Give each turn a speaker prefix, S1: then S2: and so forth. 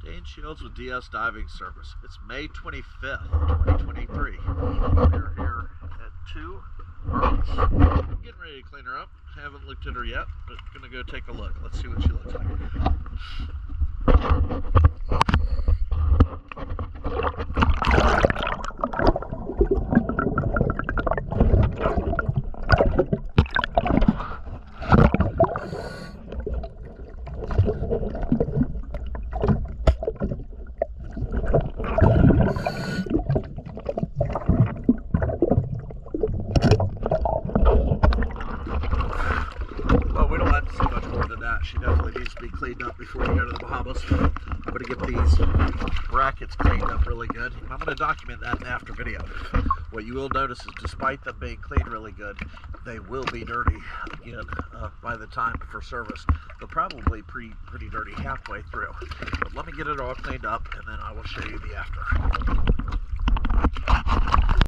S1: Dane Shields with DS Diving Service. It's May 25th, 2023. We're here at 2 Birdies. I'm getting ready to clean her up. Haven't looked at her yet, but gonna go take a look. Let's see what she looks like. Well, we don't have to see much more than that. She definitely needs to be cleaned up before we go to the Bahamas. I'm going to get these brackets cleaned up really good. I'm going to document that in after video. What you will notice is despite them being cleaned really good, they will be dirty again by the time for service. They'll probably be pretty dirty halfway through. But let me get it all cleaned up and then I will show you the after.